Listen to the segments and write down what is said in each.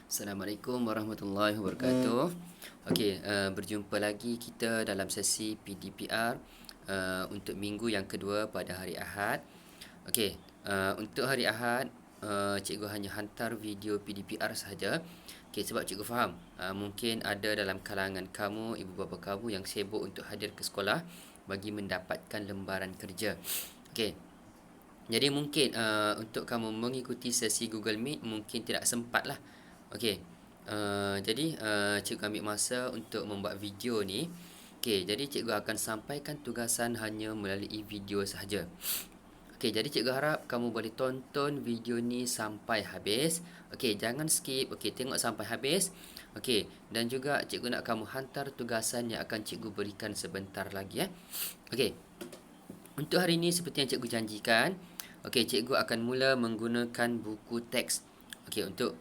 Assalamualaikum warahmatullahi wabarakatuh. Okey, berjumpa lagi kita dalam sesi PDPR untuk minggu yang kedua pada hari Ahad. Okey, untuk hari Ahad, cikgu hanya hantar video PDPR sahaja. Okey, sebab cikgu faham, mungkin ada dalam kalangan kamu, ibu bapa kamu yang sibuk untuk hadir ke sekolah bagi mendapatkan lembaran kerja. Okey, jadi mungkin untuk kamu mengikuti sesi Google Meet mungkin tidak sempat lah. Okey. Jadi cikgu ambil masa untuk membuat video ni. Okey, jadi cikgu akan sampaikan tugasan hanya melalui video sahaja. Okey, jadi cikgu harap kamu boleh tonton video ni sampai habis. Okey, jangan skip. Okey, tengok sampai habis. Okey, dan juga cikgu nak kamu hantar tugasan yang akan cikgu berikan sebentar lagi. Okey, untuk hari ini seperti yang cikgu janjikan, okey, cikgu akan mula menggunakan buku teks. Okey, untuk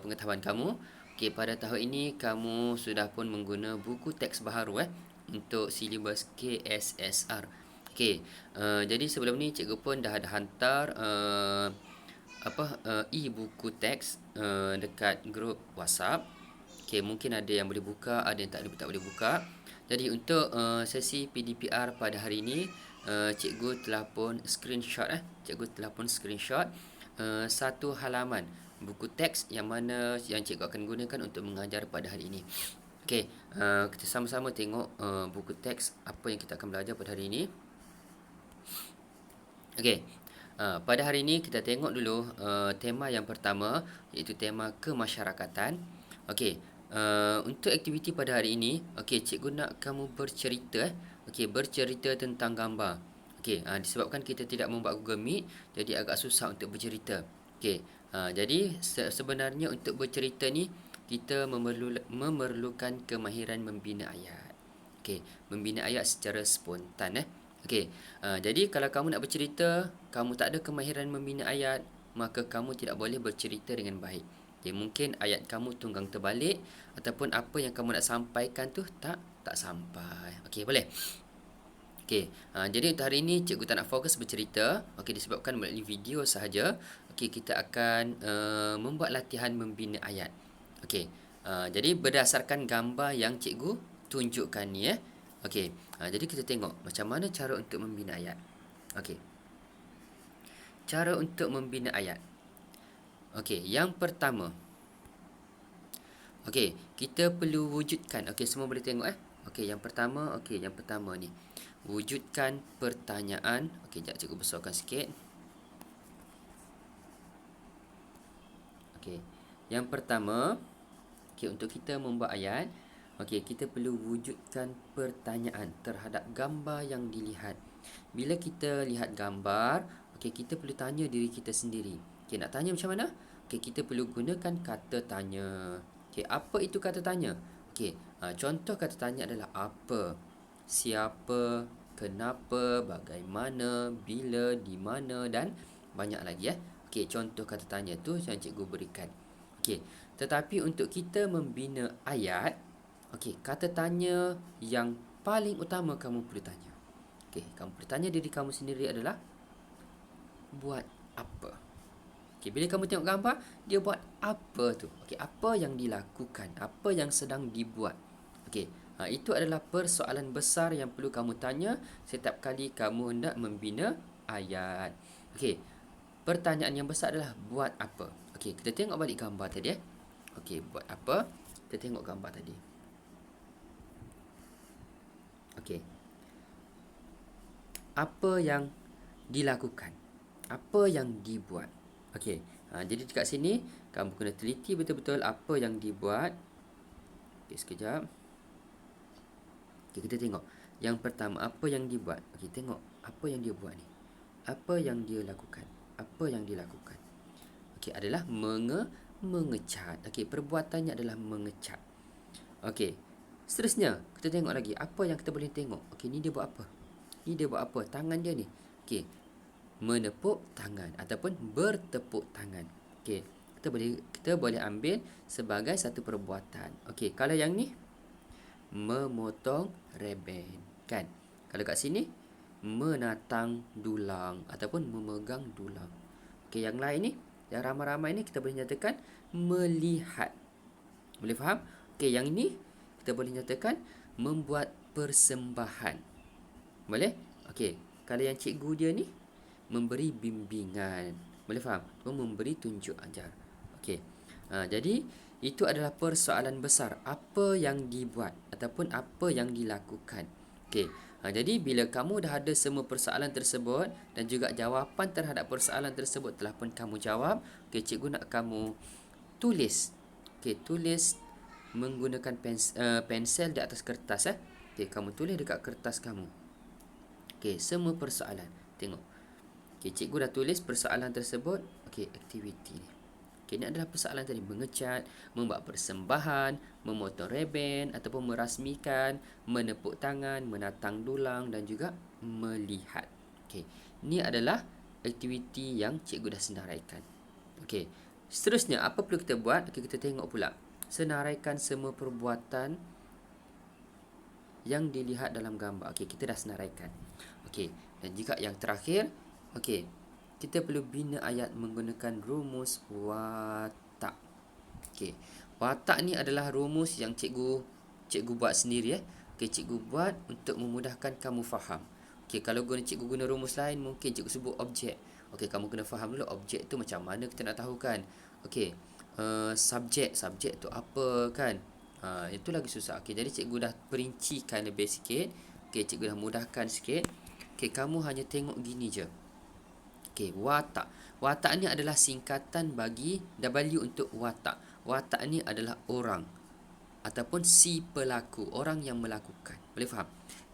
pengetahuan kamu, okey, pada tahun ini kamu sudah pun mengguna buku teks baharu untuk silibus KSSR. Okey, jadi sebelum ni cikgu pun dah ada hantar e-buku teks dekat grup WhatsApp. Okey, mungkin ada yang boleh buka, ada yang tak boleh buka. Jadi untuk sesi PDPR pada hari ini, cikgu telah pun screenshot satu halaman buku teks yang mana yang cikgu akan gunakan untuk mengajar pada hari ini. Okey, kita sama-sama tengok buku teks apa yang kita akan belajar pada hari ini. Okey, pada hari ini kita tengok dulu tema yang pertama, iaitu tema kemasyarakatan. Okey, untuk aktiviti pada hari ini, okey, cikgu nak kamu bercerita okey, bercerita tentang gambar. Okey, disebabkan kita tidak membuat Google Meet, jadi agak susah untuk bercerita. Okey, jadi sebenarnya untuk bercerita ni kita memerlukan kemahiran membina ayat. Okey, membina ayat secara spontan. Okey, jadi kalau kamu nak bercerita, kamu tak ada kemahiran membina ayat, maka kamu tidak boleh bercerita dengan baik. Okay, mungkin ayat kamu tunggang terbalik ataupun apa yang kamu nak sampaikan tu tak sampai. Okey, boleh? Okey, jadi untuk hari ini cikgu tak nak fokus bercerita. Okey, disebabkan melalui video sahaja. Okey, kita akan membuat latihan membina ayat. Okey, jadi berdasarkan gambar yang cikgu tunjukkan ni Okey, jadi kita tengok macam mana cara untuk membina ayat. Okey, cara untuk membina ayat. Okey, yang pertama. Okey, kita perlu wujudkan. Okey, semua boleh tengok Okey, yang pertama ni. Wujudkan pertanyaan. Okey, jap cikgu besarkan sikit. Okey, yang pertama, okey, untuk kita membuat ayat, okey, kita perlu wujudkan pertanyaan terhadap gambar yang dilihat. Bila kita lihat gambar, okey, kita perlu tanya diri kita sendiri. Okey, nak tanya macam mana? Okey, kita perlu gunakan kata tanya. Okey, apa itu kata tanya? Okey, contoh kata tanya adalah apa, siapa, kenapa, bagaimana, bila, di mana dan banyak lagi Okey, contoh kata tanya tu yang cikgu berikan. Okey, tetapi untuk kita membina ayat, okey, kata tanya yang paling utama kamu perlu tanya. Okey, kamu perlu tanya diri kamu sendiri adalah buat apa? Okey, bila kamu tengok gambar, dia buat apa tu? Okey, apa yang dilakukan? Apa yang sedang dibuat? Okey, itu adalah persoalan besar yang perlu kamu tanya setiap kali kamu hendak membina ayat. Okey, pertanyaan yang besar adalah buat apa? Okey, kita tengok balik gambar tadi Okey, buat apa? Kita tengok gambar tadi. Okey, apa yang dilakukan? Apa yang dibuat? Okey, jadi dekat sini kamu kena teliti betul-betul apa yang dibuat. Okey, sekejap. Okey, kita tengok. Yang pertama, apa yang dibuat? Okey, tengok apa yang dia buat ni. Apa yang dia lakukan? Apa yang dilakukan? Okey, adalah mengecat. Okey, perbuatannya adalah mengecat. Okey, seterusnya kita tengok lagi. Apa yang kita boleh tengok? Okey, ni dia buat apa? Ni dia buat apa? Tangan dia ni. Okey, menepuk tangan ataupun bertepuk tangan. Okey, kita boleh ambil sebagai satu perbuatan. Okey, kalau yang ni memotong reben, kan? Kalau kat sini menatang dulang ataupun memegang dulang. Okey, yang lain ni, yang ramai-ramai ni kita boleh nyatakan melihat. Boleh faham? Okey, yang ini kita boleh nyatakan membuat persembahan. Boleh? Okey, kalau yang cikgu dia ni memberi bimbingan. Boleh faham? Memberi tunjuk ajar. Okey. Jadi itu adalah persoalan besar, apa yang dibuat ataupun apa yang dilakukan. Okey. Jadi bila kamu dah ada semua persoalan tersebut dan juga jawapan terhadap persoalan tersebut telah pun kamu jawab, okey, cikgu nak kamu tulis. Okey, tulis menggunakan pensel di atas kertas. Okey, kamu tulis dekat kertas kamu. Okey, semua persoalan. Tengok. Okey, cikgu dah tulis persoalan tersebut. Okey, aktiviti ni. Okey, ini adalah persoalan tadi. Mengecat, membuat persembahan, memotong reben ataupun merasmikan, menepuk tangan, menatang dulang dan juga melihat. Okey, ini adalah aktiviti yang cikgu dah senaraikan. Okey, seterusnya apa perlu kita buat? Okey, kita tengok pula. Senaraikan semua perbuatan yang dilihat dalam gambar. Okey, kita dah senaraikan. Okey, dan jika yang terakhir, okey, kita perlu bina ayat menggunakan rumus watak. Okey, watak ni adalah rumus yang cikgu buat sendiri. Okey, cikgu buat untuk memudahkan kamu faham. Okey, kalau cikgu guna rumus lain, mungkin cikgu sebut objek. Okey, kamu kena faham dulu objek tu macam mana kita nak tahu kan. Okey, subjek tu apa kan. Itu lagi susah. Okey, jadi cikgu dah perincikan lebih sikit. Okey, cikgu dah mudahkan sikit. Okey, kamu hanya tengok gini je. Okey, watak. Watak ni adalah singkatan bagi W untuk watak. Watak ni adalah orang ataupun si pelaku, orang yang melakukan. Boleh faham?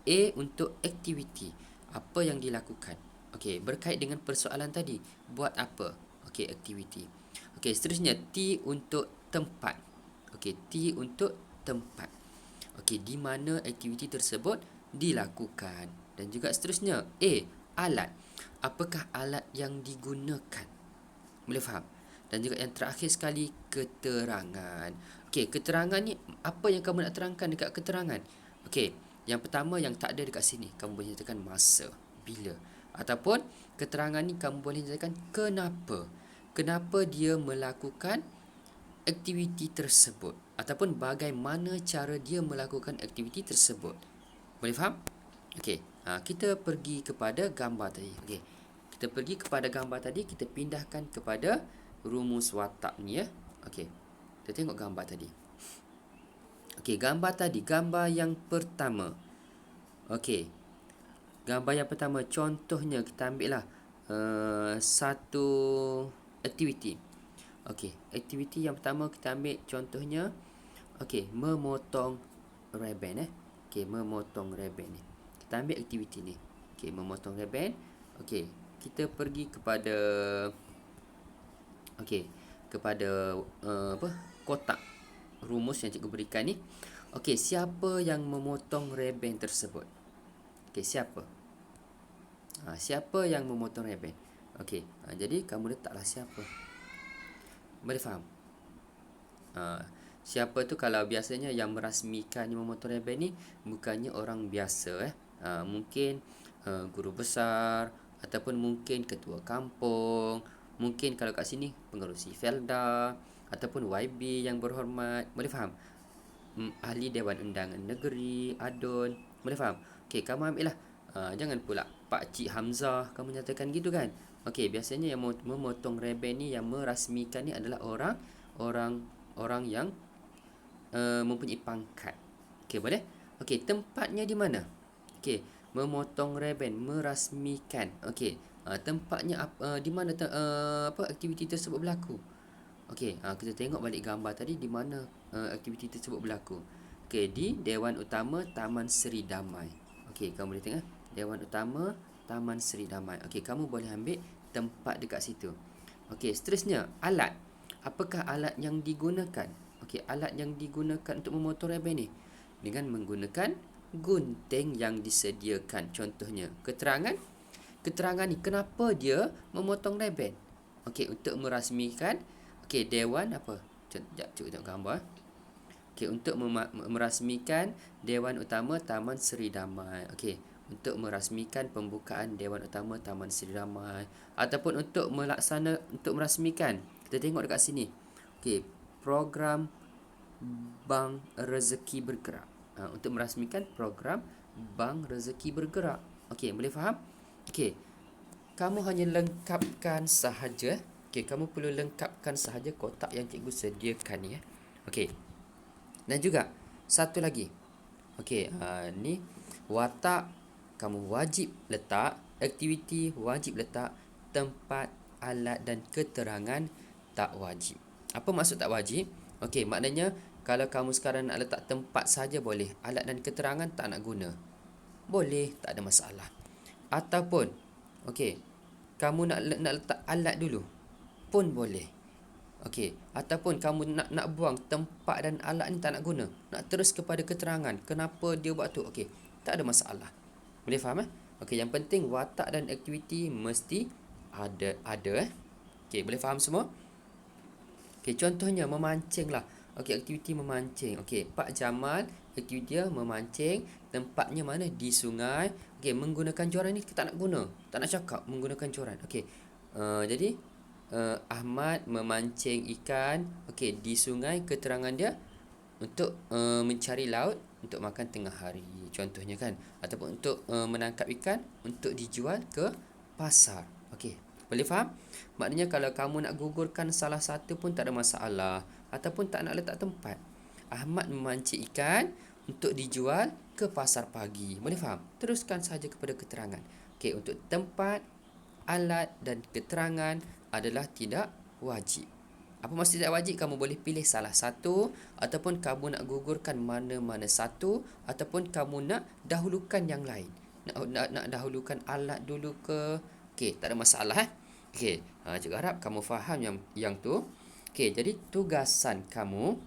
A untuk aktiviti, apa yang dilakukan. Okey, berkait dengan persoalan tadi, buat apa? Okey, aktiviti. Okey, seterusnya T untuk tempat. Okey, T untuk tempat. Okey, di mana aktiviti tersebut dilakukan. Dan juga seterusnya A, alat. Apakah alat yang digunakan? Boleh faham? Dan juga yang terakhir sekali, keterangan. Okey, keterangan ni apa yang kamu nak terangkan dekat keterangan? Okey, yang pertama yang tak ada dekat sini, kamu boleh nyatakan masa, bila. Ataupun keterangan ni kamu boleh nyatakan kenapa. Kenapa dia melakukan aktiviti tersebut ataupun bagaimana cara dia melakukan aktiviti tersebut. Boleh faham? Okey, kita pergi kepada gambar tadi. Okey, kita pergi kepada gambar tadi, kita pindahkan kepada rumus watak ni ya. Okey, kita tengok gambar tadi. Okey, gambar tadi, gambar yang pertama. Okey, gambar yang pertama, contohnya kita ambil lah satu aktiviti. Okey, aktiviti yang pertama kita ambil contohnya, okey, memotong reben Okey, memotong reben ni. Kita ambil aktiviti ni. Okey, memotong reben. Okey, kita pergi kepada kepada kotak rumus yang cikgu berikan ni. Okey, siapa yang memotong reben tersebut? Okey, siapa? Siapa yang memotong reben? Okey, jadi kamu letaklah siapa. Boleh faham? Siapa tu kalau biasanya yang merasmikan yang memotong reben ni bukannya orang biasa mungkin guru besar ataupun mungkin ketua kampung, mungkin kalau kat sini pengerusi Felda ataupun YB yang berhormat. Boleh faham? Ahli Dewan Undangan Negeri, ADUN. Boleh faham? Okey, kamu ambil lah. Jangan pula Pak Cik Hamzah kamu nyatakan gitu kan. Okey, biasanya yang memotong reben ni, yang merasmikan ni adalah orang yang mempunyai pangkat. Okey, boleh? Okey, tempatnya di mana? Okey, memotong reben, merasmikan. Okey, tempatnya di mana aktiviti tersebut berlaku? Okey, kita tengok balik gambar tadi di mana aktiviti tersebut berlaku. Okey, di Dewan Utama Taman Seri Damai. Okey, kamu boleh tengok Dewan Utama Taman Seri Damai. Okey, kamu boleh ambil tempat dekat situ. Okey, seterusnya alat. Apakah alat yang digunakan? Okey, alat yang digunakan untuk memotong reben ni dengan menggunakan gunting yang disediakan. Contohnya, keterangan ni kenapa dia memotong reben? Okey, untuk merasmikan Dewan apa? Sekejap, cuba tengok gambar. Okey, untuk merasmikan Dewan Utama Taman Seri Damai. Okey, untuk merasmikan pembukaan Dewan Utama Taman Seri Damai ataupun untuk merasmikan. Kita tengok dekat sini. Okey, program Bank Rezeki Bergerak. Untuk merasmikan program Bank Rezeki Bergerak. Okey, boleh faham? Okey. Kamu hanya lengkapkan sahaja. Okey, kamu perlu lengkapkan sahaja kotak yang cikgu sediakan ni. Okey. Dan juga satu lagi. Okey, ni watak kamu wajib letak, aktiviti wajib letak, tempat, alat dan keterangan tak wajib. Apa maksud tak wajib? Okey, maknanya kalau kamu sekarang nak letak tempat saja boleh, alat dan keterangan tak nak guna. Boleh, tak ada masalah. Ataupun okey, kamu nak letak alat dulu pun boleh. Okey, ataupun kamu nak buang tempat dan alat ni tak nak guna, nak terus kepada keterangan kenapa dia buat tu. Okey, tak ada masalah. Boleh faham Okey, yang penting watak dan aktiviti mesti ada. Okey, boleh faham semua? Okey, contohnya memancing lah. Okey, aktiviti memancing. Okey, Pak Jamal aktiviti dia memancing, tempatnya mana? Di sungai. Okey, menggunakan joran ni kita tak nak guna, tak nak cakap menggunakan joran. Okey, jadi Ahmad memancing ikan, okey, di sungai. Keterangan dia untuk mencari laut untuk makan tengah hari, contohnya kan, ataupun untuk menangkap ikan untuk dijual ke pasar. Okey, boleh faham? Maknanya kalau kamu nak gugurkan salah satu pun tak ada masalah, ataupun tak nak letak tempat. Ahmad memancing ikan untuk dijual ke pasar pagi. Boleh faham? Teruskan saja kepada keterangan. Okey, untuk tempat, alat dan keterangan adalah tidak wajib. Apa maksud tidak wajib? Kamu boleh pilih salah satu, ataupun kamu nak gugurkan mana-mana satu, ataupun kamu nak dahulukan yang lain. Nak dahulukan alat dulu ke? Okey, tak ada masalah Okey, cikgu harap kamu faham yang tu. Okey, jadi tugasan kamu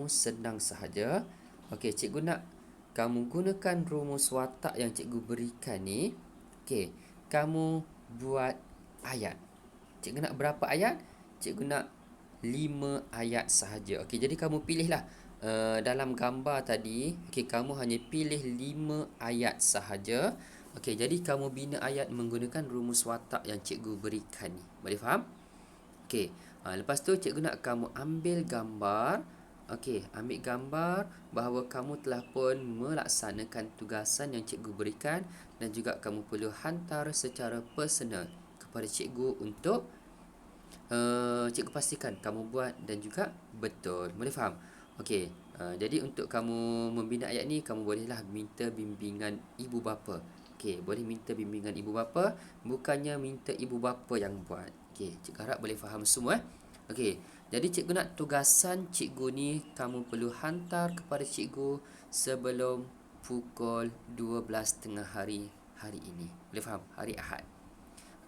senang sahaja. Okey, cikgu nak kamu gunakan rumus watak yang cikgu berikan ni. Okey, kamu buat ayat. Cikgu nak berapa ayat? Cikgu nak 5 ayat sahaja. Okey, jadi kamu pilihlah dalam gambar tadi. Okey, kamu hanya pilih 5 ayat sahaja. Okey, jadi kamu bina ayat menggunakan rumus watak yang cikgu berikan ni. Boleh faham? Okey, lepas tu cikgu nak kamu ambil gambar. Okey, ambil gambar bahawa kamu telah pun melaksanakan tugasan yang cikgu berikan, dan juga kamu perlu hantar secara personal kepada cikgu untuk cikgu pastikan kamu buat dan juga betul. Boleh faham? Okey, jadi untuk kamu membina ayat ni, kamu bolehlah minta bimbingan ibu bapa. Okey, boleh minta bimbingan ibu bapa, bukannya minta ibu bapa yang buat. Okey, cikgu harap boleh faham semua Okey, jadi cikgu nak tugasan cikgu ni kamu perlu hantar kepada cikgu sebelum pukul 12.30 hari ini. Boleh faham? Hari Ahad.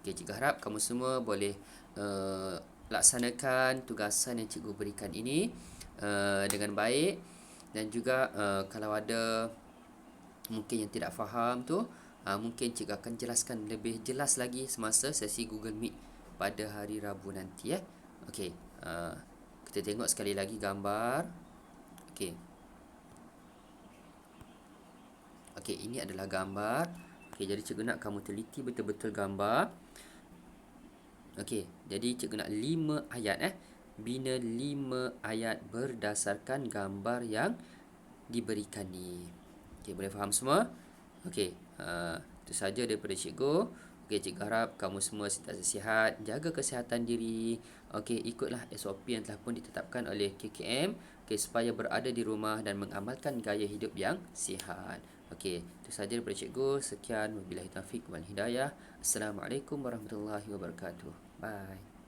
Okey, cikgu harap kamu semua boleh laksanakan tugasan yang cikgu berikan ini dengan baik, dan juga kalau ada mungkin yang tidak faham tu, mungkin cikgu akan jelaskan lebih jelas lagi semasa sesi Google Meet pada hari Rabu nanti Okey, kita tengok sekali lagi gambar. Okey. Okey, ini adalah gambar. Okey, jadi cikgu nak kamu teliti betul-betul gambar. Okey, jadi cikgu nak 5 ayat Bina 5 ayat berdasarkan gambar yang diberikan ni. Okey, boleh faham semua? Okey, itu saja daripada cikgu. Okey, cikgu harap kamu semua sentiasa sihat, jaga kesihatan diri. Okey, ikutlah SOP yang telah pun ditetapkan oleh KKM, okey, supaya berada di rumah dan mengamalkan gaya hidup yang sihat. Okey, itu saja daripada cikgu. Sekian, wabillahi taufiq wal hidayah. Assalamualaikum warahmatullahi wabarakatuh. Bye.